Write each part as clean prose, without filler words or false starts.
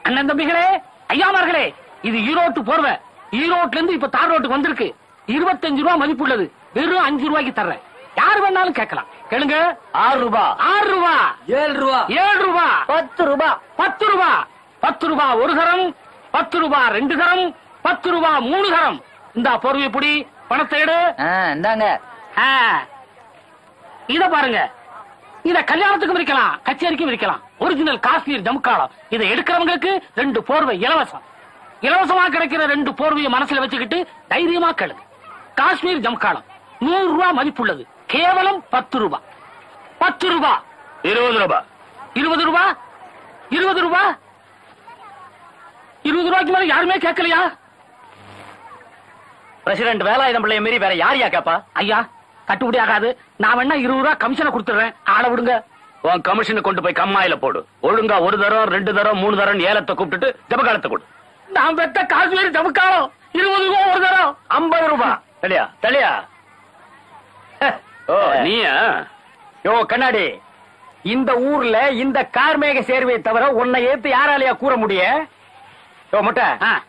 அண்ணன் தம்பிகளே, ஐயாமார்களே, இது ஈரோட்டு போர்வை. ஈரோட்ல இருந்து இப்ப தார் ரோட்டுக்கு வந்திருக்கு. 25 ரூபாய் மதிப்புள்ளது. வெறும் 5 ரூபாய்க்கு தர்றேன். யாரு வேணாலும் கேட்கலாம். கேளுங்க. 6 ரூபாய், 6 ரூபாய், 7 ரூபாய், 7 ரூபாய், 10 ரூபாய், 10 ரூபாய், 10 ரூபாய் ஒரு தரம், 10 ரூபாய் 2 தரம், 10 ரூபாய் 3 தரம். இந்த போர்வை புடி, பணத்தை எடு. இந்தாங்க. இத பாருங்க. இத கல்யாணத்துக்கும் விற்கலாம், கச்சேரிக்கும் விற்கலாம். ஒரிஜினல் காஷ்மீர் ஜமுக்காலம். இதை எடுக்கிறவங்களுக்கு 2 போர்வை இலவசம். இலவசமா கிடைக்கிற 2 போர்வையை மனசுல வச்சுக்கிட்டு தைரியமா கேளுங்க. காஷ்மீர் ஜமுக்காலம் 100 ரூபாய் மதிப்புள்ளது. கேவலம் 10 ரூபாய். 10 ரூபாய், 20 ரூபாய், 20 ரூபாய், 20 ரூபாய், 20 ரூபாய்க்கு மேல யாருமே கேட்கலையா? பிரசிடென்ட் வேலாயுதம் பிள்ளைய மீறி வேற யாரையா கேப்பா? ஐயா, கட்டுப்படி ஆகாது. நான் வேணா 20 ரூபாய் கமிஷனை கொடுத்துறேன். ஆள விடுங்க. உன் கமிஷனை கொண்டு போய் கம்மாயில போடு. ஒழுங்கா 1 தரம் 2 தரம் 3 தரம் ஏலத்தை கூப்பிட்டுட்டு ஜபகாலத்தை கொடு. நான் பெத்த காஷ்மீர் ஜமுக்காலம் 20 ரூபாய் ஒரு தரம், 50 ரூபாய். தெளியா தெளியா? ஓ நீயா? யோ கண்ணாடி, இந்த ஊர்ல இந்த கார்மேக சேர்வையை தவிர உன்னை ஏத்து யாராலையா கூற முடிய? யோ முட்டை,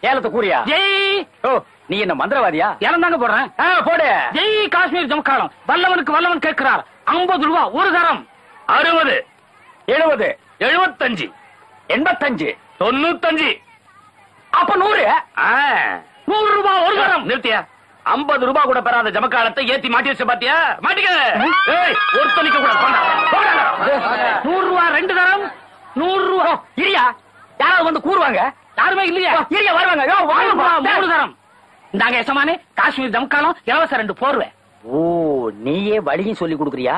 ஏலத்தை கூறியா? ஜெய். ஓ, நீ என்ன மந்திரவாதியா? ஏலம் தாங்க போடுறேன். போடு. ஜெய் காஷ்மீர் ஜமுக்காலம். வல்லவனுக்கு வல்லவன் கேட்கிறார். 50 ரூபாய் ஒரு தரம். 60, 70, 75, 85, 95. அப்ப 100. 100 ரூபாய் ஒரு தரம். நிறுத்தியா? 50 ரூபாய் கூட பெறாத ஜமக்காலத்தை ஏத்தி மாட்டி வச்ச பாத்தியா? மாட்டிக்க. ஒருத்தனிக்க கூட 100 ரூபாய் 2 தரம். 100 ரூபாய். இரியா, யாராவது வந்து கூறுவாங்க? யாருமே இல்லையா? இரியா வருவாங்க. 3 தரம். இந்தாங்க எசமானே, காஷ்மீர் ஜமுக்காலம் இலவச 2 போர்வை. ஓ, நீயே வழியும் சொல்லி கொடுக்குறியா?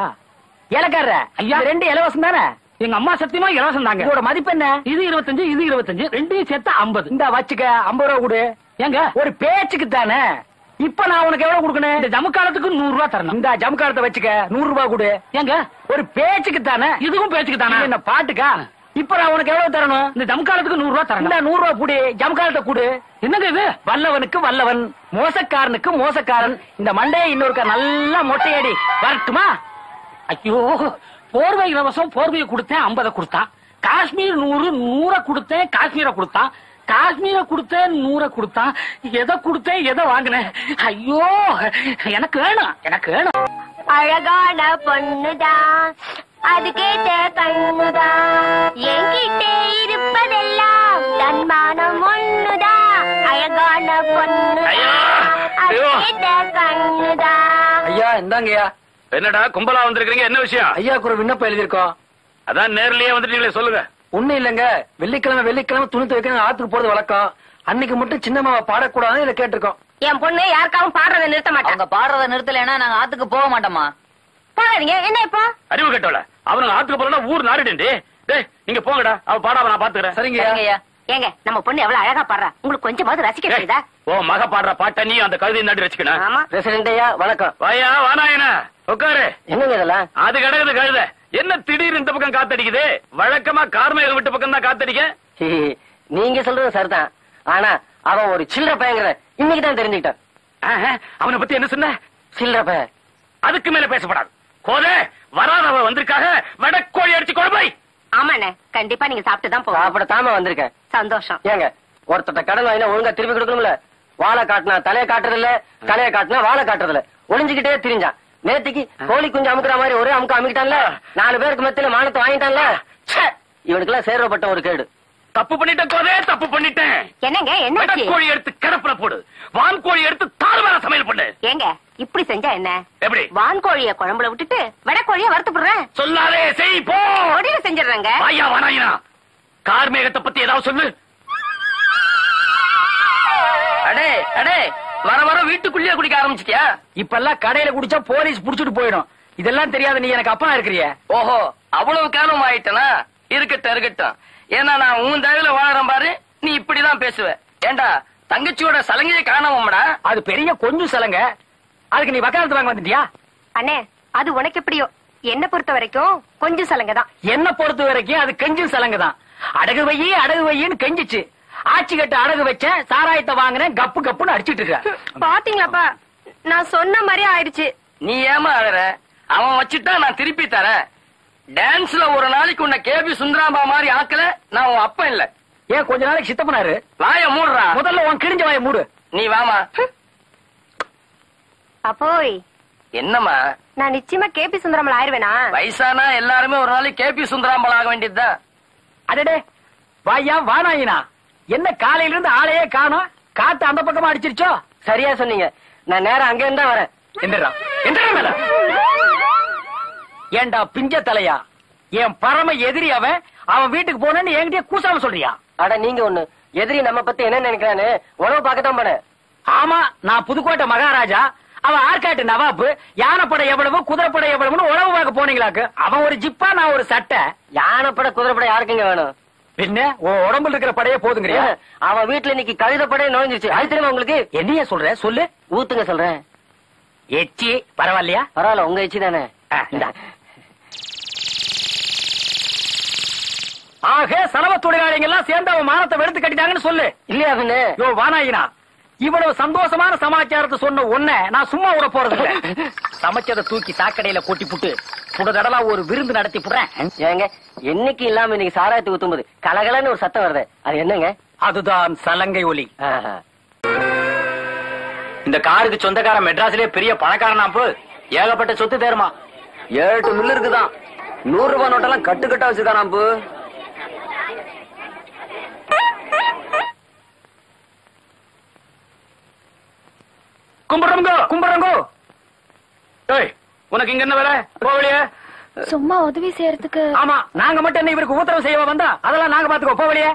ஏலக்கார ஐயா, 2 இலவசம் தானே? எங்க அம்மா சத்தியமா இலவசம் தாங்க. இதோட மதிப்பு என்ன? இது 25, இது 25, ரெண்டையும் சேர்த்து 50. இந்த வச்சுக்க, 50 ரூபா கொடு. ஏங்க, ஒரு பேச்சுக்கு தானே. இப்ப நான் உனக்கு எவ்வளவு கொடுக்கணும்? இந்த ஜமுக்காலத்துக்கு 100 ரூபாய் தரணும். இந்த ஜமுக்காலத்தை வச்சுக்க, 100 ரூபாய் கொடு. ஏங்க, ஒரு பேச்சுக்கு தானே. இதுவும் பேச்சுக்கு தானே. என்ன பாட்டுக்கா? இப்ப நான் உனக்கு எவ்வளவு தரணும்? இந்த ஜமுக்காலத்துக்கு 100 ரூபாய் தரணும். இந்த 100 ரூபாய் கொடு, ஜமுக்காலத்தை கொடு. என்னங்க இது? வல்லவனுக்கு வல்லவன், மோசக்காரனுக்கு மோசக்காரன். இந்த மண்டையை இன்னொருக்கா நல்லா மொட்டையடி வரட்டுமா? ஐயோ, போர்வை இலவசம். போர்வையை கொடுத்தேன், 50 கொடுத்தான். காஷ்மீர் 100, 100 கொடுத்தேன், காஷ்மீரை கொடுத்தான். காஷ்மீரை கொடுத்தேன், 100 கொடுத்தான். எதை கொடுத்தேன், எதை வாங்கினேன்? ஐயோ, எனக்கு வேணும், எனக்கு வேணும். அழகான பொண்ணுதான், அது கேட்ட கண்ணுதான், என்கிட்ட இருப்பதெல்லாம் தன்மானம் ஒண்ணுதான். அழகான பொண்ணுதான், அது கேட்ட கண்ணுதான். ஐயா இந்தாங்கய்யா. என்னடா கும்பலா வந்திருக்கீங்க? என்ன விஷயம்? ஐயாக்கு ஒரு விண்ணப்பம் எழுதியிருக்கோம். அதான் நேர்லயே வந்துட்டீங்களே, சொல்லுங்க. ஒண்ணும் இல்லங்க, வெள்ளிக்கிழமை துணி துவைக்கணும் ஆத்துக்கு போறது வழக்கம். அன்னைக்கு மட்டும் சின்னம்மாவை பாடக்கூடாதுன்னு இதை கேட்டிருக்கோம். என் பொண்ணு யாருக்காவும் பாடுறதை நிறுத்த மாட்டாங்க. அவங்க பாடுறத நிறுத்தலைன்னா நாங்க ஆத்துக்கு போக மாட்டோமா? பாடாதீங்க. என்ன இப்போ? அறிவு கட்டவள, அவனுங்க ஆத்துக்கு போறா ஊர் நாடுடே. டேய் நீங்க போங்கடா, அவ பாடாம நான் பாத்துக்கிறேன். சரிங்கய்யா. ஏங்க, நம்ம பொண்ணு எவ்வளவு அழகா பாடுறா, உங்களுக்கு கொஞ்சமாவது ரசிக்க தெரியுதா? ஓ மக பாடுற பாட்ட நீ அந்த கழுதை நாடி வச்சுக்கணும். ஆமா. பிரசிடென்ட் ஐயா வணக்கம். வாயா வானாயனா உட்காரு. என்னங்க இதெல்லாம்? அது கிடக்குது கழுத. என்ன திடீர்னு இந்த பக்கம் காத்தடிக்குது? வழக்கமா கார்மேகம் விட்டு பக்கம் தான் காத்தடிக்க. நீங்க சொல்றது சரிதான். ஆனா அவன் ஒரு சில்லற பையங்கிற இன்னைக்கு தான் தெரிஞ்சுக்கிட்டான். அவனை பத்தி என்ன சொன்ன? சில்லற பையன். அதுக்கு மேல பேசப்படாது. கோதே வராதவ வந்திருக்காக வடக்கோழி அடிச்சு கொள்பாய். ஆமாண்ணே, கண்டிப்பா நீங்க சாப்பிட்டுதான் போக. சாப்பிடத்தாம வந்திருக்கேன். சந்தோஷம். ஏங்க, ஒருத்தட்ட கடன் வாங்கினா ஒழுங்கா திருப்பி கொடுக்கணும்ல. வாழை காட்டினா தலையை காட்டுறது இல்ல, தலையை காட்டினா வாழை காட்டுறது இல்ல. ஒளிஞ்சுக்கிட்டே திரிஞ்சான். நேத்திக்கு கோழி குஞ்சு அமுக்குற மாதிரி ஒரே அமுக்க அமுக்கிட்டான்ல. 4 பேருக்கு மத்தியில மானத்தை வாங்கிட்டான்ல. இவனுக்கு எல்லாம் சேர்வப்பட்ட ஒரு கேடு. தப்பு பண்ணிட்டேன் கோதே, தப்பு பண்ணிட்டேன். என்னங்க, என்ன வடக்கோழி எடுத்து கடப்புல போடு, வான்கோழி எடுத்து தாழ்வார சமையல் பண்ணு. ஏங்க இப்படி செஞ்சா என்ன? எப்படி? வான்கோழிய குழம்புல விட்டுட்டு வடக்கோழிய வறுத்துப்படுறேன். சொல்லாதே, செய் போ. ஒடியில செஞ்சிடறேங்க. ஐயா வானாயினா, கார்மேகத்தை பத்தி ஏதாவது சொல்லு. அடே அடே, வர வர வீட்டுக்குள்ளேயே குடிக்க ஆரம்பிச்சிட்டியா? இப்பெல்லாம் கடையில குடிச்சா போலீஸ் புடிச்சிட்டு போயிடும். இதெல்லாம் தெரியாத நீ எனக்கு அப்பா இருக்கிறிய. ஓஹோ, அவ்வளவு காலம் ஆயிட்டனா? இருக்கட்டும் இருக்கட்டும். ஏன்னா நான் உன் தயவுல வாழறேன் பாரு, நீ இப்படிதான் பேசுவ. ஏண்டா தங்கச்சியோட சலங்கையை காணாமடா? அது பெரிய கொஞ்சம் சலங்க. அதுக்கு நீ வக்காலத்து வாங்க வந்துட்டியா? அண்ணே, அது உனக்கு எப்படியோ, என்ன பொறுத்த வரைக்கும் கொஞ்சம் சலங்க தான். என்ன பொறுத்த வரைக்கும் அது கெஞ்சும் சலங்க தான். அடகு வையின்னு கெஞ்சிச்சு. ஆட்சி கட்ட அடகு வச்ச சாராயத்தை வாங்கினேன், கப்பு கப்புன்னு அடிச்சிட்டு இருக்க. பாத்தீங்களாப்பா, நான் சொன்ன மாதிரி ஆயிடுச்சு. நீ ஏமா அழற? அவன் வச்சுட்டா நான் திருப்பி தரேன். டான்ஸ்ல ஒரு நாளைக்கு உன்னை கேபி சுந்தராம்பா மாதிரி ஆக்கல நான் உன் அப்பன் இல்ல. ஏன் கொஞ்ச நாளைக்கு சித்தப்பனாரு? வாய மூடுறா. முதல்ல உன் கிழிஞ்ச வாய மூடு. நீ வாமா. அப்போய் என்னம்மா? நான் நிச்சயமா கேபி சுந்தரமல் ஆயிருவேனா? வயசானா எல்லாருமே ஒரு நாளைக்கு கேபி சுந்தராம்பல் ஆக வேண்டியதுதான். அடடே வாயா வானாயினா, என்ன காலையில இருந்து ஆளையே காணோம்? காத்து அந்த பக்கமா அடிச்சிருச்சோ? சரியா சொன்னீங்க. நான் நேரம் அங்க இருந்தா வரேன். எந்திரா எந்திரா மேல. ஏண்டா பிஞ்ச தலையா, என் பரம எதிரி அவன். அவன் வீட்டுக்கு போனேன்னு என்கிட்டயே கூசாம சொல்றியா? அட நீங்க ஒண்ணு, எதிரி நம்ம பத்தி என்ன நினைக்கிறான்னு உணவு பார்க்கத்தான் போனேன். ஆமா, நான் புதுக்கோட்டை மகாராஜா, அவன் ஆற்காட்டு நவாப்பு. யானைப்படை எவ்வளவு குதிரைப்படை எவ்வளவுன்னு உழவு பார்க்க போனீங்களாக்கு. அவன் ஒரு ஜிப்பா, நான் ஒரு சட்டை. யானைப்பட குதிரைப்பட யாருக்குங்க வேணும்? பின்ன உன் உடம்புல இருக்கிற படையே போதுங்கிறியா? அவன் வீட்டுல இன்னைக்கு கழுதப்படையே நுழைஞ்சிருச்சு. அது தெரியுமா உங்களுக்கு? என்னைய சொல்ற சொல்லு. ஊத்துங்க சொல்றேன். எச்சி பரவாயில்லையா? பரவாயில்ல, உங்க எச்சி தானே. ஆக சலவ தொழிலாளிகள் எல்லாம் சேர்ந்து அவன் மானத்தை வெடுத்து கட்டிட்டாங்கன்னு சொல்லு. இல்லையா பின்ன? யோ வானாயினா, இவ்வளவு சந்தோஷமான சமாச்சாரத்தை சொன்ன உன்னை நான் சும்மா விட போறது இல்ல. சமைச்சதை தூக்கி சாக்கடையில கொட்டி புட்டு புடதடலா ஒரு விருந்து நடத்தி புடுறேன். ஏங்க, என்னைக்கு இல்லாம இன்னைக்கு சாராயத்துக்கு ஊத்தும்போது கலகலன்னு ஒரு சத்தம் வருது, அது என்னங்க? அதுதான் சலங்கை ஒலி. இந்த காருக்கு சொந்தக்கார மெட்ராஸ்லயே பெரிய பணக்காரனாப்பு. ஏகப்பட்ட சொத்து தேருமா. 7 மில்லு இருக்குதான். 100 ரூபாய் நோட்டெல்லாம் கட்டு கட்டா வச்சுதானாப்பு. கும்பிடுறோங்க கும்பிடுறங்கோ. உனக்கு இங்க என்ன வேலை? போவலியே. சும்மா உதவி செய்யறதுக்கு. ஆமா, நாங்க மட்டும் என்ன இவருக்கு உத்தரவு செய்ய வந்தா? அதெல்லாம் நாங்க பாத்துக்கோ. போவலியே.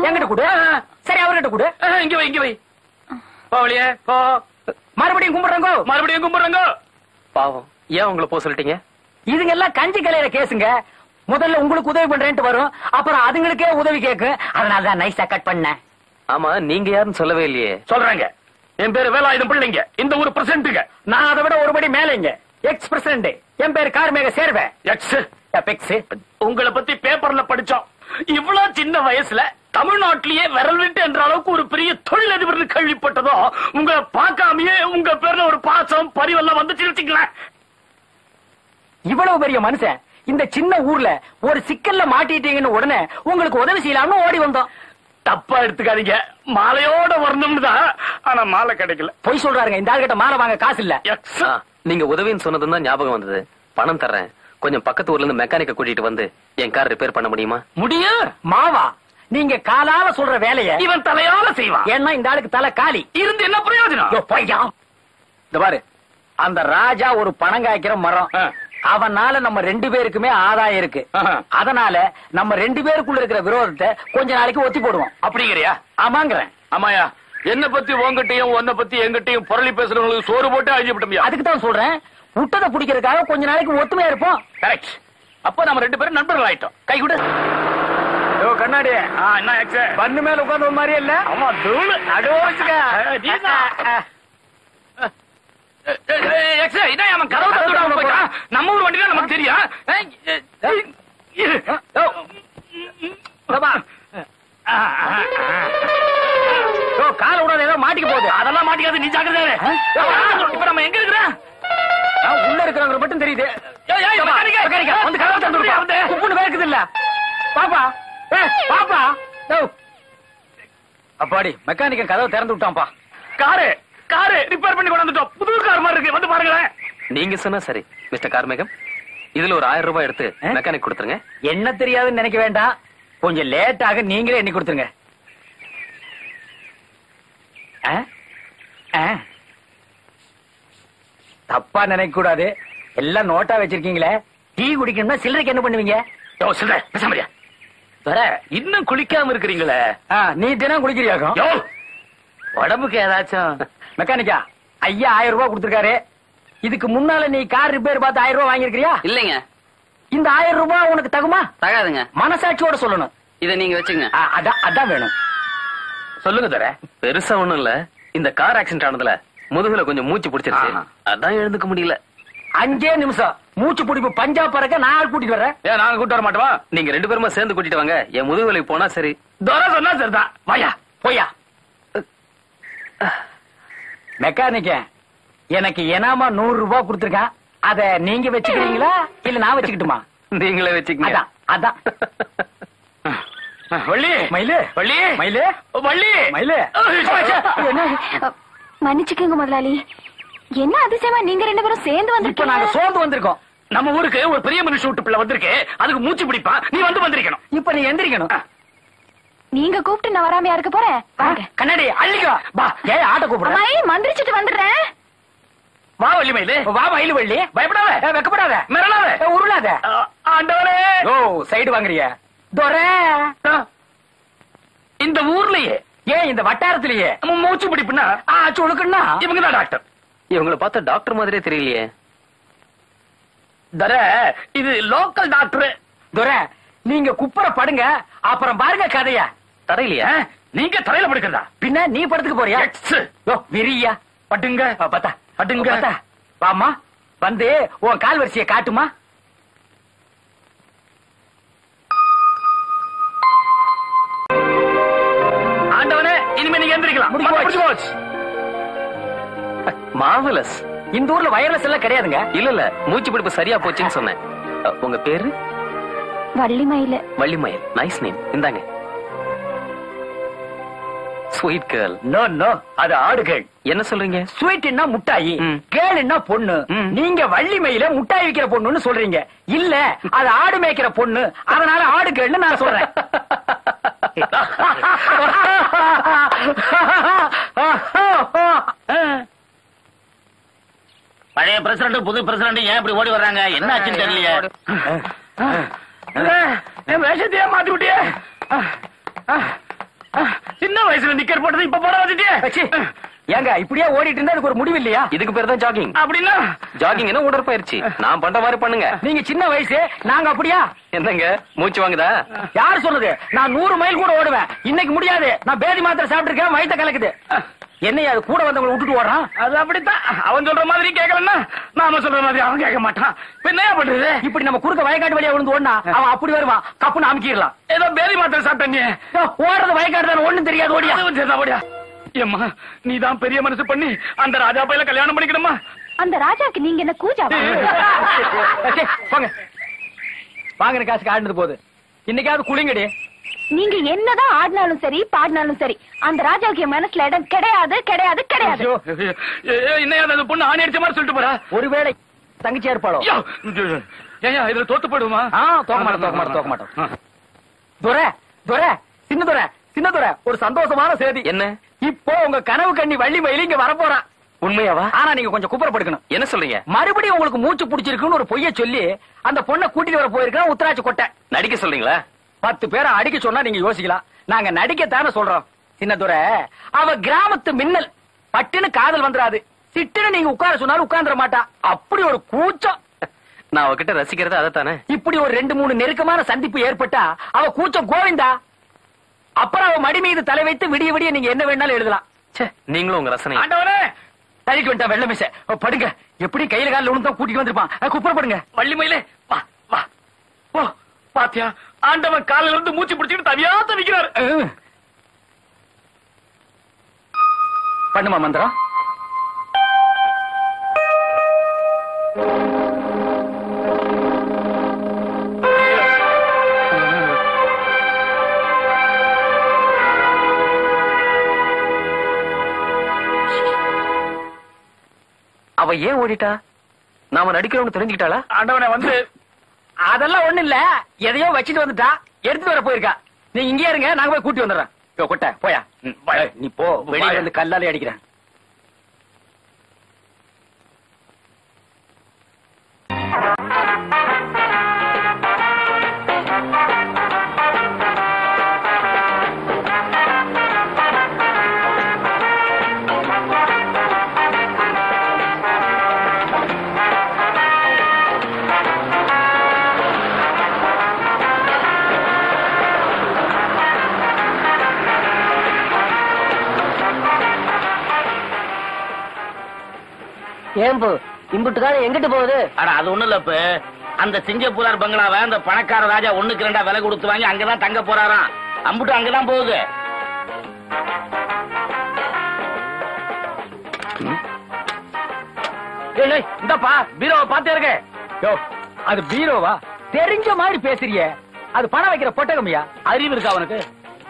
எங்கிட்ட கொடு. சரி, அவர்கிட்ட கொடு. இங்க வை இங்க வை. போவலியே போ. மறுபடியும் கும்பிடுறங்கோ. மறுபடியும் கும்பிடுறோங்க. பாவம், ஏன் உங்களை போக சொல்லிட்டீங்க? இதுங்க எல்லாம் கஞ்சி கலையிற கேசுங்க. முதல்ல உங்களுக்கு உதவி பண்றேன்ட்டு வரும், அப்புறம் அதுங்களுக்கே உதவி கேட்கும். அதனாலதான் நைஸா கட் பண்ணேன். ஆமா, நீங்க யாருன்னு சொல்லவே இல்லையே. சொல்றாங்க. என் பேரு வேலாயுதம் பிள்ளைங்க. இந்த ஊர் பிரசிடண்ட்டுங்க. நான் அதை விட ஒருபடி மேலேங்க. X president. என் பேரு கார்மேக சேர்வேன். எக்ஸ். உங்களை பத்தி பேப்பர்ல படிச்சோம். இவ்வளவு சின்ன வயசுல தமிழ்நாட்டிலேயே விரல் விட்டு என்ற அளவுக்கு ஒரு பெரிய தொழிலதிபர் கேள்விப்பட்டதோ, உங்களை பார்க்காமயே உங்க பேர்ல ஒரு பாசம் பரிவெல்லாம் வந்துச்சு வச்சுங்களேன். இவ்வளவு பெரிய மனுஷன் இந்த சின்ன ஊர்ல ஒரு சிக்கல்ல மாட்டிட்டீங்கன்னு உடனே உங்களுக்கு உதவி செய்யலாம்னு ஓடி வந்தோம். தப்பா எடுத்துக்காதீங்க. மாலையோட வரணும்னு தான், ஆனா மாலை கிடைக்கல. பொய் சொல்றாருங்க. இந்த ஆள்கிட்ட மாலை வாங்க காசு இல்ல. நீங்க உதவின்னு சொன்னதும் தான் ஞாபகம் வந்தது. பணம் தர்றேன். கொஞ்சம் பக்கத்து ஊர்ல இருந்து மெக்கானிக்க கூட்டிட்டு வந்து என் கார் ரிப்பேர் பண்ண முடியுமா? முடியும். மாவா, நீங்க காலால சொல்ற வேலையை இவன் தலையால செய்வான். ஏன்னா இந்த ஆளுக்கு தலை காலி. இருந்து என்ன பிரயோஜனம்? இந்த பாரு, அந்த ராஜா ஒரு பணம் காய்க்கிற மரம். அவனால நம்ம 2 பேருக்குமே ஆதாயம் இருக்கு. அதனால நம்ம 2 பேருக்குள்ள இருக்கிற விரோதத்தை கொஞ்ச நாளைக்கு ஒத்தி போடுவோம். அப்படிங்கிறியா? ஆமாங்கிறேன். ஆமாயா, என்ன பத்தி உங்ககிட்டயும் உன்னை பத்தி எங்கிட்டயும் புரளி பேசுறவங்களுக்கு சோறு போட்டு அழிஞ்சு விட்டோம். அதுக்கு தான் சொல்றேன், விட்டதை பிடிக்கிறதுக்காக கொஞ்ச நாளைக்கு ஒத்துமையா இருப்போம். கரெக்ட். அப்ப நம்ம 2 பேரும் நண்பர்கள் ஆயிட்டோம். கை கொடு. கண்ணாடி என்ன எக்ஸ் பண்ணு மேல உட்கார்ந்த மாதிரியே இல்ல. ஆமா, தூளு அடோச்சுக்க. நம்ம ஊர் வண்டி தான் நமக்கு தெரியும். கால விடாத, ஏதோ மாட்டிக்க போகுது. அதெல்லாம் மாட்டிக்காது, நீ ஜாக்கிரதை. இப்ப நம்ம எங்க இருக்கிறோம்? உள்ள இருக்கிறவங்க மட்டும் தெரியுது. வந்து கதவை திறந்து உப்புன்னு வேர்க்குது இல்ல. பாப்பா பாப்பா. அப்பாடி, மெக்கானிக்கல் கதவை திறந்து விட்டான்ப்பா. காரு ரிப்பேர் பண்ணி கொண்டு வந்துட்டோம். புது கார் மாதிரி இருக்கு, வந்து பாருங்களேன். நீங்க சொன்னா சரி மிஸ்டர் கார்மேகம். இதுல ஒரு 1000 ரூபாய் எடுத்து மெக்கானிக் கொடுத்துருங்க. என்ன தெரியாதுன்னு நினைக்க வேண்டாம், கொஞ்சம் லேட் ஆக நீங்களே எண்ணி கொடுத்துருங்க. தப்பா நினைக்க கூடாது. எல்லாம் நோட்டா வச்சிருக்கீங்களே. டீ குடிக்கணும்னா சில்லறைக்கு என்ன பண்ணுவீங்க? இன்னும் குளிக்காம இருக்கிறீங்களே. நீ தினம் குளிக்கிறியாக்கும். உடம்புக்கு ஏதாச்சும். மெக்கானிக்கா, ஐயா 1000 ரூபாய் கொடுத்திருக்காரு. இதுக்கு முன்னால நீ கார் ரிப்பேர் பார்த்து 1000 ரூபாய் வாங்கிருக்கியா? இல்லைங்க. இந்த 1000 ரூபாய் உனக்கு தகுமா? தகாதுங்க. மனசாட்சியோட சொல்லணும். இத நீங்க வச்சுங்க. அதான் வேணும். சொல்லுங்க தர. பெருசா ஒண்ணும் இல்ல. இந்த கார் ஆக்சிடென்ட் ஆனதுல முதுகுல கொஞ்சம் மூச்சு பிடிச்சிருச்சு. அதான் எழுந்துக்க முடியல. 5 நிமிஷம் மூச்சு பிடிப்பு பஞ்சாப் பறக்க நான் கூட்டிட்டு வரேன். ஏன் நாங்க கூட்டு வர மாட்டோமா? நீங்க 2 பேருமா சேர்ந்து கூட்டிட்டு வாங்க. என் முதுகுலைக்கு போனா சரி. தோர சொன்னா சரிதான். வாயா போயா. மெக்கானிக்க, எனக்கு எனாமா 100 ரூபாய் கொடுத்திருக்கான். அத நீங்க வச்சுக்கிறீங்களா இல்ல நான் வச்சுக்கிட்டுமா? நீங்களே வச்சுக்கீங்க. அதான் வள்ளி மயிலு வள்ளி மயிலு வள்ளி மயிலு என்ன மன்னிச்சுக்கோங்க முதலாளி. என்ன அதிசயமா நீங்க 2 பேரும் சேர்ந்து இப்ப நாங்க வந்து சோர்ந்து வந்திருக்கோம். நம்ம ஊருக்கு ஒரு பெரிய மனுஷ வீட்டு பிள்ளை வந்திருக்கு. அதுக்கு மூச்சு பிடிப்பா. நீ வந்திருக்கணும். இப்ப நீ எந்திரிக்கணும். நீங்க கூப்பிட்டு நான் வராம யாருக்கு போறேன்? வாங்க. கண்ணாடி அள்ளிக்கோ. வா. ஏன் ஆட்ட கூப்பிடுற? அம்மாயி மந்திரிச்சிட்டு வந்துடுறேன். வா வள்ளி மயிலு. வா மயிலு வள்ளி. பயப்படாத. வெக்கப்படாத. மிரளாத. உருளாத. ஆண்டவரே. ஓ சைடு வாங்குறிய? துரை. இந்த ஊர்லயே ஏன் இந்த வட்டாரத்திலேயே மூச்சு பிடிப்புன்னா சுழுக்குன்னா இவங்க தான் டாக்டர். இவங்களை பார்த்தா டாக்டர் மாதிரியே தெரியலையே. தர இது லோக்கல் டாக்டர். துரை நீங்க குப்புற படுங்க, அப்புறம் பாருங்க கதைய. தரையிலையா? நீங்க தரையில படுக்கிறதா? பின்ன நீ படுத்துக்கு போறியா? விரியா பட்டுங்க பத்தா பட்டுங்க. பத்தா. வாமா வந்து உன் கால் வரிசையை காட்டுமா. ஆண்டவனே இனிமே நீங்க எந்திரிக்கலாம். முடிஞ்சு போச்சு. மார்வலஸ். இந்த ஊர்ல வயர்லெஸ் எல்லாம் கிடையாதுங்க. இல்ல மூச்சு பிடிப்பு சரியா போச்சுன்னு சொன்னேன். உங்க பேரு? வள்ளி மயில. வள்ளிமயில். Nice name. இந்தாங்க. Sweet girl. நோ நோ அது ஆடுகள். என்ன சொல்றீங்க? ஸ்வீட்னா முட்டாயி, ம். கேளுன்னா பொண்ணு. ம். நீங்க வள்ளி மயில முட்டாய் விக்கிற பொண்ணுன்னு சொல்றீங்க. இல்ல அது ஆடு மேய்க்கிற பொண்ணு, அதனால ஆடு கேள்னு நான் சொல்றேன். பழைய பிரசிடண்ட் புது பிரசிடண்ட் ஏன் இப்படி ஓடி வர்றாங்க? என்ன ஆச்சுன்னு தெரியலையே. என் வேஷத்தையே மாத்தி விட்டியே. சின்ன வயசுல நிக்கர் போட்டது இப்ப போட வச்சுட்டியே. ஏங்க இப்படியே ஓடிட்டு இருந்தா எனக்கு ஒரு முடிவு இல்லையா? இதுக்கு பேர் தான் ஜாகிங். அப்படின்னா ஜாகிங் என்ன உடற்பயிற்சி. நான் பண்ற மாதிரி பண்ணுங்க. நீங்க சின்ன வயசு, நாங்க அப்படியா? என்னங்க மூச்சு வாங்குதா? யார் சொன்னது? நான் 100 மைல் கூட ஓடுவேன். இன்னைக்கு முடியாது. நான் பேதி மாத்திரை சாப்பிட்டு இருக்கேன், வயித்த கலக்குது. என்னையா அது கூட வந்தவங்களை விட்டுட்டு ஓடுறான்? அது அப்படித்தான். அவன் சொல்ற மாதிரி கேட்கலன்னா நாம சொல்ற மாதிரி அவன் கேட்க மாட்டான். என்ன பண்றது? இப்படி நம்ம குறுக்க வயக்காட்டு வழியா விழுந்து ஓடினா அவன் அப்படி வருவான், கப்புன்னு அமுக்கிடலாம். ஏதோ பேதி மாத்திரை சாப்பிட்ட நீ ஓடுறது வயக்காட்டு தானே, ஒண்ணும் தெரியாது. ஓடியா ஓடியா. ஏம்மா நீதான் பெரிய மனசு பண்ணி அந்த ராஜா பையில கல்யாணம் பண்ணிக்கணுமா? அந்த ராஜாக்கு நீங்க என்ன கூஜாவா? போங்க வாங்கின காசுக்கு ஆடுனது போகுது. இன்னைக்காவது குளிங்கடி. நீங்க என்னதான் ஆடினாலும் சரி பாடினாலும் சரி அந்த ராஜாவுக்கு என் மனசுல இடம் கிடையாது கிடையாது கிடையாது. என்ன அந்த பொண்ணு ஆணி அடிச்ச மாதிரி சொல்லிட்டு போறா. ஒருவேளை தங்கச்சி ஏற்பாடோ? ஏன் இதுல தோத்து போடுமா? தோக்க மாட்டோம். துரை துரை சின்ன துரை சின்ன துரை ஒரு சந்தோஷமான செய்தி. என்ன? இப்போ உங்க கனவு கண்ணி வள்ளி மயில இங்க வரப்போறா. உண்மையாவா? ஆனா நீங்க கொஞ்சம் குப்புறப்படுக்கணும். என்ன சொல்றீங்க? மறுபடியும் உங்களுக்கு மூச்சு பிடிச்சிருக்குன்னு ஒரு பொய்ய சொல்லி அந்த பொண்ணை கூட்டிட்டு வர போயிருக்கா உத்தராட்சி கொட்டை. நடிக்க சொல்றீங்களா? 10 பேரை அடிக்க சொன்னா நீங்க யோசிக்கலாம். நாங்க நடிக்கத்தானே சொல்றோம். சின்னதுரை அவ கிராமத்து மின்னல். பட்டுன்னு காதல் வந்துராது. சிட்டுன்னு நீங்க உட்கார சொன்னாலும் உட்கார்ந்துட மாட்டா. அப்படி ஒரு கூச்சம். நான் அவகிட்ட ரசிக்கிறது அதைத்தானே. இப்படி ஒரு 2-3 நெருக்கமான சந்திப்பு ஏற்பட்டா அவ கூச்சம் கோவிந்தா. அப்புறம் அவ மடி மீது தலை வைத்து விடிய விடிய நீங்க என்ன வேணாலும் எழுதலாம். நீங்களும் உங்க ரசனை. ஆண்டவனே தள்ளிட்டு வந்துட்டா வெள்ள மிச. படுங்க. எப்படி கையில காலில் ஒண்ணு தான் கூட்டிட்டு வந்திருப்பான். குப்புறப்படுங்க. வள்ளி மயிலே வா வா. ஓ பாத்தியா ஆண்டவன் காலில இருந்து மூச்சு பிடிச்சிட்டு தவியா தவிக்கிறாரு. பண்ணுமா மந்திரம். அவ ஏன் ஓடிட்டா? நாம நடிக்கிறோம்னு தெரிஞ்சுக்கிட்டாளா? ஆண்டவனை வந்து அதெல்லாம் ஒண்ணு இல்ல. எதையோ வச்சுட்டு வந்துட்டா, எடுத்துட்டு வர போயிருக்கா. நீங்க இங்கே இருங்க, நாங்க போய் கூட்டி வந்துடுறோம். கொட்ட போயா. நீ போ. வெளியே வந்து கல்லாலே அடிக்கிறேன். ஏம்பு இம்புட்டுக்காக எங்கிட்டு போகுது? அட அது ஒண்ணு இல்ல. இப்ப அந்த சிங்கப்பூரார் பங்களாவை அந்த பணக்கார ராஜா 1க்கு 2 விலை கொடுத்து வாங்கி அங்கதான் தங்க போறாராம். அம்புட்டு அங்கதான் போகுது. இந்தப்பா பீரோவை பாத்தே இருக்க. அது பீரோவா? தெரிஞ்ச மாதிரி பேசுறிய. அது பணம் வைக்கிற பொட்டகம்யா. அறிவு இருக்கா அவனுக்கு?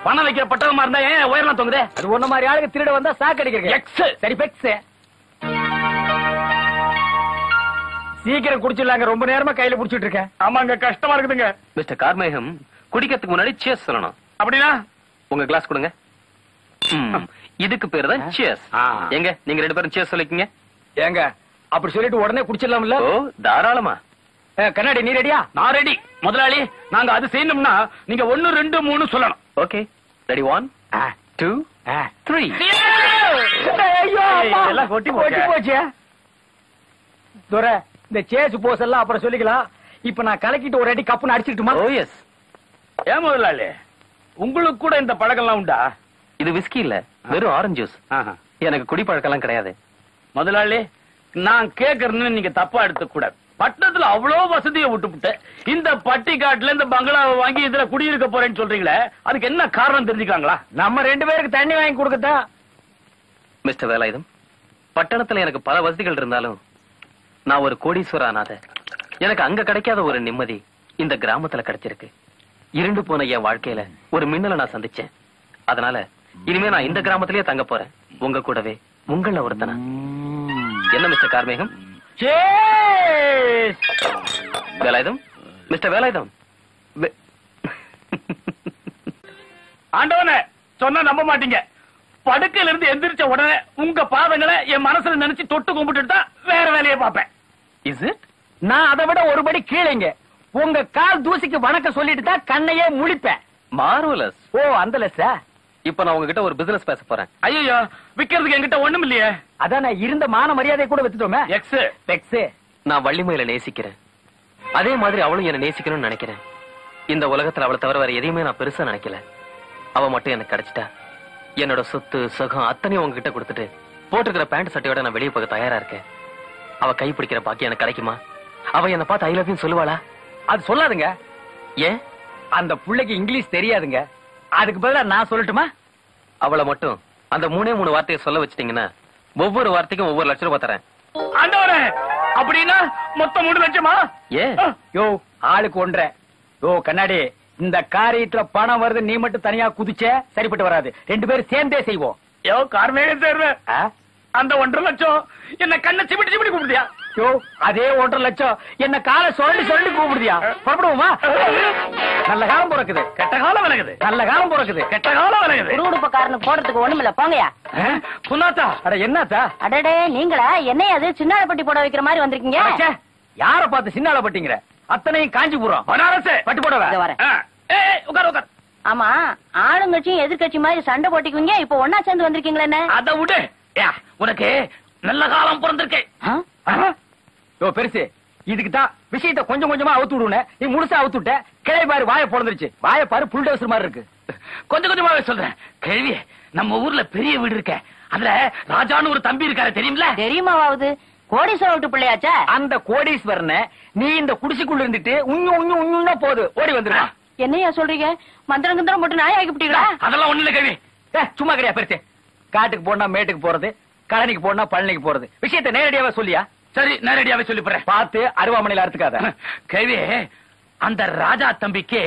பணம் வைக்கிற பட்டகமா இருந்தா ஏன் உயரலாம் தொங்குதே? அது ஒண்ணு மாதிரி ஆளுக்கு திருட வந்தா சாக்கு அடிக்கிறீங்க. எக்ஸ். சரி பெக்ஸ். சீக்கிரம் குடிச்சிடலாங்க, ரொம்ப நேரமா கையில புடிச்சிட்டு இருக்கேன். ஆமாங்க, கஷ்டமா இருக்குதுங்க. மிஸ்டர் கார்மேகம், குடிக்கிறதுக்கு முன்னாடி சியர்ஸ் சொல்லணும். அப்படின்னா உங்க கிளாஸ் கொடுங்க. இதுக்கு பேரு தான் சியர்ஸ். எங்க நீங்க 2 பேரும் சியர்ஸ் சொல்லிக்கீங்க. ஏங்க அப்படி சொல்லிட்டு உடனே குடிச்சிடலாம்ல? ஓ தாராளமா. கண்ணாடி நீ ரெடியா? நான் ரெடி. முதலாளி, நாங்க அது செய்யணும்னா நீங்க 1 2 3 சொல்லணும். Okay ready. 1 2 3. ஐயோ எல்லாம் கொட்டி போச்சு. துரை, இந்த சேஸ் போஸ் எல்லாம் அப்புறம் சொல்லிக்கலாம். இப்ப நான் கலக்கிட்டு ஒரு அடி கப்புன்னு அடிச்சுட்டுமா? ஓ எஸ். ஏன் முதலாளி, உங்களுக்கு கூட இந்த பழக்கம்லாம் உண்டா? இது விஸ்கி இல்ல, வெறும் ஆரஞ்சு ஜூஸ். எனக்கு குடிப்பழக்கம்லாம் கிடையாது. முதலாளி, நான் கேக்குறேன்னு நீங்க தப்பா எடுத்துக்க கூடாது. பட்டணத்துல அவ்வளவு வசதியை விட்டுப்புட்டு இந்த பட்டிக்காட்டுல இந்த பங்களாவை வாங்கி இதுல குடியிருக்க போறேன்னு சொல்றீங்களே, அதுக்கு என்ன காரணம் தெரிஞ்சுக்காங்களா? நம்ம 2 பேருக்கு தண்ணி வாங்கி கொடுக்கத்தா. மிஸ்டர் வேலாயுதம், பட்டணத்துல எனக்கு பல வசதிகள் இருந்தாலும் நான் ஒரு கோடீஸ்வர அனாதை. எனக்கு அங்க கிடைக்காத ஒரு நிம்மதி இந்த கிராமத்துல கிடைச்சிருக்கு. இருண்டு போன என் வாழ்க்கையில ஒரு மின்னலை நான் சந்திச்சேன். அதனால இனிமே நான் இந்த கிராமத்திலேயே தங்க போறேன், உங்க கூடவே. உங்கள ஒருத்தனா. என்ன மிஸ்டர் கார்மேகம்? வேலாயுதம், மிஸ்டர் வேலாயுதம். ஆண்டவனே, சொன்னா நம்ப மாட்டீங்க. படுக்கையில இருந்து எந்திரிச்ச உடனே உங்க பாதங்களை என் மனசுல நினைச்சு தொட்டு கும்பிட்டு தான் வேற வேலையை பார்ப்பேன். Is it? நான் அதை விட ஒருபடி கீழேங்க. உங்க கால் தூசிக்கு வணக்கம் சொல்லிட்டு தான் கண்ணையே முழிப்பேன். மார்வலஸ். ஓ அந்த லெஸ்ஸா? இப்ப நான் உங்ககிட்ட ஒரு பிசினஸ் பேச போறேன். ஐயோ, விக்கிறதுக்கு என்கிட்ட ஒண்ணும் இல்லையே. அதான் நான் இருந்த மான மரியாதை கூட வித்துட்டோமே. X pegs. நான் வள்ளிமயில நேசிக்கிறேன். அதே மாதிரி அவளும் என்ன நேசிக்கணும்னு நினைக்கிறேன். இந்த உலகத்துல அவளை தவிர வேற எதையுமே நான் பெருசா நினைக்கல. அவ மட்டும் எனக்கு கிடைச்சிட்டா என்னோட சொத்து சுகம் அத்தனையும் உங்ககிட்ட கொடுத்துட்டு போட்டுக்கிற பேண்ட் சட்டையோட நான் வெளியே போக தயாரா இருக்கேன். அவ கை பிடிக்கிற பாக்கி எனக்கு கிடைக்குமா? அவ என்ன பார்த்து ஐ லவ் யூ சொல்லுவாளா? அது சொல்லாதுங்க. ஏன்? அந்த புள்ளைக்கு இங்கிலீஷ் தெரியாதுங்க. அதுக்கு பதிலா நான் சொல்லட்டுமா? அவளை மட்டும் அந்த 3 வார்த்தையை சொல்ல வச்சிட்டீங்கன்னா ஒவ்வொரு வார்த்தைக்கும் ஒவ்வொரு லட்சம் ரூபாய் தரேன். ஆண்டவனே, அப்படின்னா மொத்தம் 3 லட்சமா? ஏன்? யோ ஆளுக்கு 1.5. யோ கண்ணாடி, இந்த காரியத்துல பணம் வருது, நீ மட்டும் தனியா குதிச்ச சரிப்பட்டு வராது. 2 பேரும் சேர்ந்தே செய்வோம். யோ கார்மேகம் சார், அந்த 1.5 லட்சம் என்ன கண்ணை சிமிட்டி சிமிட்டி கூப்பிடுதியா? யோ அதே 1.5 லட்சம் என்ன காலை சொல்லி கூப்பிடுதியா? புறப்படுவோமா? நல்ல காலம் பிறக்குது, கெட்ட காலம் விலகுது. நல்ல காலம் பிறக்குது, கெட்ட காலம் விலகுது. குடுகுடுப்பக்காரனுக்கு போடுறதுக்கு ஒண்ணுமில்ல, போங்கயா. புண்ணாத்தா, அட என்னத்தா? அடடே, நீங்களா என்னைய அது சின்ன பட்டி போட வைக்கிற மாதிரி வந்திருக்கீங்க. அடச்சே, யார பார்த்து சின்னால பட்டிங்கிற? அத்தனையும் காஞ்சிபுரம் பனாரஸ் பட்டு போடவா? இதோ வரேன். உட்கார் உட்கார். ஆமா, ஆளுங்கட்சியும் எதிர்கட்சி மாதிரி சண்டை போட்டிக்குவீங்க, இப்ப ஒன்னா சேர்ந்து வந்திருக்கீங்களே என்ன? அத விடு. உனக்கு நல்ல காலம் பிறந்திருக்கு. யோ பெருசு, இதுக்கு தான் விஷயத்தை கொஞ்சம் கொஞ்சமா அவுத்து விடுவேன். நீ முழுசா அவுத்து விட்ட. கிளை பாரு வாய பிறந்துருச்சு. வாய பாரு புல் டவுசர் மாதிரி இருக்கு. கொஞ்சம் கொஞ்சமாவே சொல்றேன். கேள்வி, நம்ம ஊர்ல பெரிய வீடு இருக்க, அதுல ராஜான்னு ஒரு தம்பி இருக்காரு, தெரியுமில? தெரியுமாவது? கோடீஸ்வர வீட்டு பிள்ளையாச்சா? அந்த கோடீஸ்வரனை நீ இந்த குடிசைக்குள்ள இருந்துட்டு உண்ணு போது ஓடி வந்துருவா. என்னையா சொல்றீங்க? மந்திரம் கிந்திரம் போட்டு நாய் ஆகிப்பிட்டீங்களா? அதெல்லாம் ஒண்ணு இல்ல கேள்வி. சும்மா கிடையா பெருசு. காட்டுக்கு போனா மேட்டுக்கு போறது, கழனிக்கு போனா பழனிக்கு போறது. விஷயத்தை நேரடியாவே சொல்லியா? சரி, நேரடியாவே சொல்லி போறேன். பார்த்து அருவாமனையில அறுத்துக்காத. கேள்வி, அந்த ராஜா தம்பிக்கு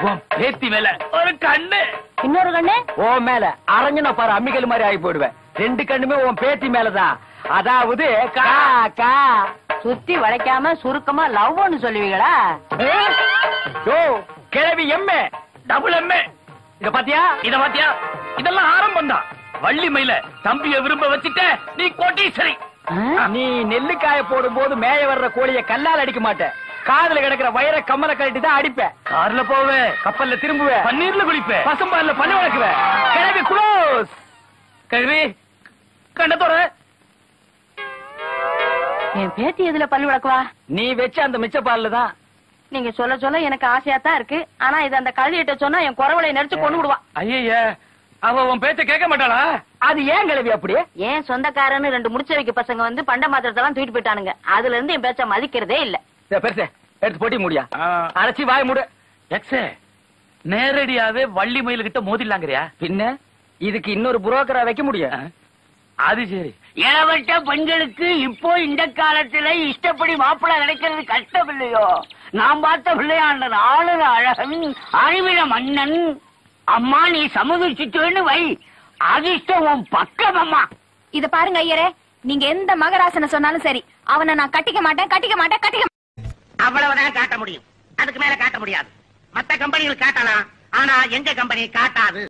உன் பேத்தி மேல ஒரு கண்ணு, இன்னொரு கண்ணு ஓ மேல அரஞ்சன பாரு அம்மிக்கல் மாதிரி ஆகி போயிடுவேன். 2 கண்ணுமே உன் பேத்தி மேலதான். அதாவது கா கா. சுத்தி வளைக்காம சுருக்கமா லவ்னு சொல்லுவீங்களா? யோ கிழவி எம்ஏ டபுள் எம்ஏ. இத பாத்தியா? இத பாத்தியா? இதெல்லாம் ஆரம்பம் தான். வள்ளி மயில தம்பிய விரும்ப வச்சுட்ட நீ கோட்டீஸ்வரி. நீ நெல்லுக்காய போடும் போது மேய வர்ற கோழிய கல்லால் அடிக்க மாட்டேன். காதுல கிடக்கிற வயிற கம்மல கழட்டி தான் அடிப்பேன். கார்ல போவேன், கப்பல்ல திரும்புவேன், பன்னீர்ல குளிப்பேன், பசும்பால்ல பண்ண வளர்க்குவேன். கிழவி குளோஸ். கேள்வி, கண்ணத்தோட என் பேத்தி எதுல பல்லு விளக்குவா? நீ வச்ச அந்த மிச்ச பால்ல தான். நீங்க சொல்ல சொல்ல எனக்கு ஆசையா தான் இருக்கு. ஆனா இது அந்த கழுதிட்ட சொன்னா என் குறவளை நெரிச்சு கொண்டு விடுவா. ஐயா, அவ உன் பேச்ச கேட்க மாட்டாளா? அது ஏன் கிழவி அப்படி? ஏன் சொந்தக்காரன்னு 2 முடிச்ச வைக்க பசங்க வந்து பண்ட மாத்திரத்தெல்லாம் தூக்கிட்டு போயிட்டானுங்க. அதுல இருந்து என் பேச்ச மதிக்கிறதே இல்ல. பெருசு எடுத்து போட்டி முடியா? அரைச்சி வாய் மூடு. எக்ஸே, நேரடியாவே வள்ளி மயில் கிட்ட மோதிடலாங்கிறியா? பின்ன இதுக்கு இன்னொரு புரோக்கரா வைக்க முடியும். அது சரி. இளவட்ட பெண்களுக்கு இப்போ இந்த காலத்துல இஷ்டப்படி மாப்பிள்ளை கிடைக்கிறது கஷ்டம் இல்லையோ? நான் பார்த்த பிள்ளையாண்டது ஆளுற அழகன் அறிவில மன்னன். அம்மா நீ சமுதிச்சுட்டு வை, அதிர்ஷ்டம் உன் பக்கம் அம்மா. இத பாருங்க ஐயரே, நீங்க எந்த மகராசனை சொன்னாலும் சரி, அவனை நான் கட்டிக்க மாட்டேன் கட்டிக்க மாட்டேன் கட்டிக்க. அவ்வளவுதான் காட்ட முடியும், அதுக்கு மேல காட்ட முடியாது. மத்த கம்பெனிகள் காட்டலாம், ஆனா எங்க கம்பெனி காட்டாது.